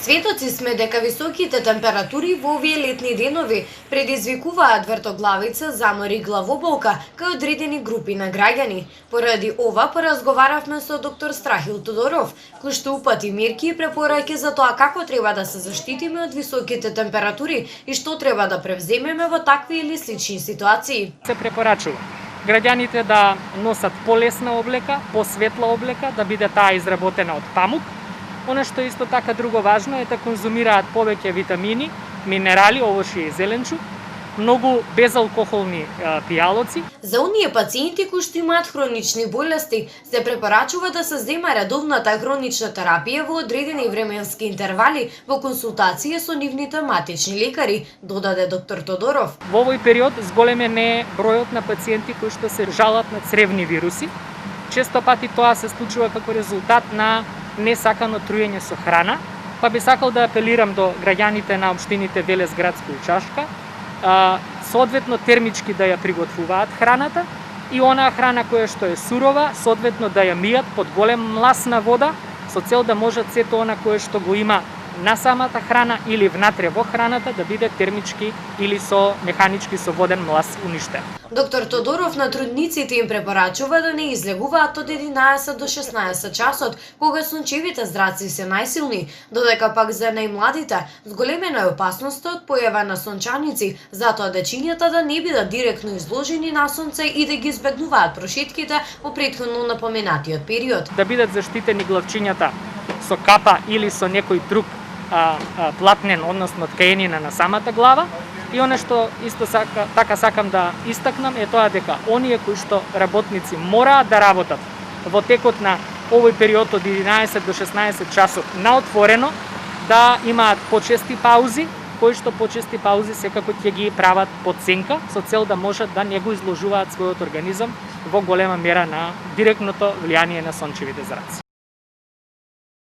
Светоци сме дека високите температури во овие летни денови предизвикуваат вртоглавица, замори, главоболка кај одредени групи на граѓани. Поради ова поразговаравме со доктор Страхил Тодоров, кој што упати мерки и препораки за тоа како треба да се заштитиме од високите температури и што треба да превземеме во такви или слични ситуации. Се препорачува граѓаните да носат полесна облека, посветла облека, да биде таа изработена од памук. Оно што исто така друго важно е да конзумираат повеќе витамини, минерали, овошје и зеленчук, многу безалкохолни пијалоци. За оние пациенти кои што имаат хронични болести, се препорачува да се зема редовната хронична терапија во одредени временски интервали во консултација со нивните матични лекари, додаде доктор Тодоров. Во овој период зголемен е бројот на пациенти кои што се жалат на цревни вируси. Често пати тоа се случува како резултат на несакано труење со храна, па би сакал да апелирам до граѓаните на општините Велес, Градско и Чашка, соодветно термички да ја приготвуваат храната и онаа храна која што е сурова, соодветно да ја мијат под голем млас на вода, со цел да можат сето она кое што го има на самата храна или внатре во храната да биде термички или со механички со воден млас уништен. Доктор Тодоров на трудниците им препорачува да не излегуваат од 11 до 16 часот, кога сончевите зраци се најсилни, додека пак за најмладите зголемена е опасноста од појава на сончаници, затоа дечињата да не бидат директно изложени на сонце и да ги избегнуваат прошетките во претходно напоменатиот период. Да бидат заштитени главчињата со капа или со некој друг платнен, односно ткаенина на самата глава. И оно што исто така сакам да истакнам е тоа дека оние кои што работници мораат да работат во текот на овој период од 11 до 16 часот на отворено, да имаат почести паузи, кои што почести паузи секако ќе ги прават под сенка со цел да можат да не го изложуваат својот организам во голема мера на директното влијание на сончевите зраци.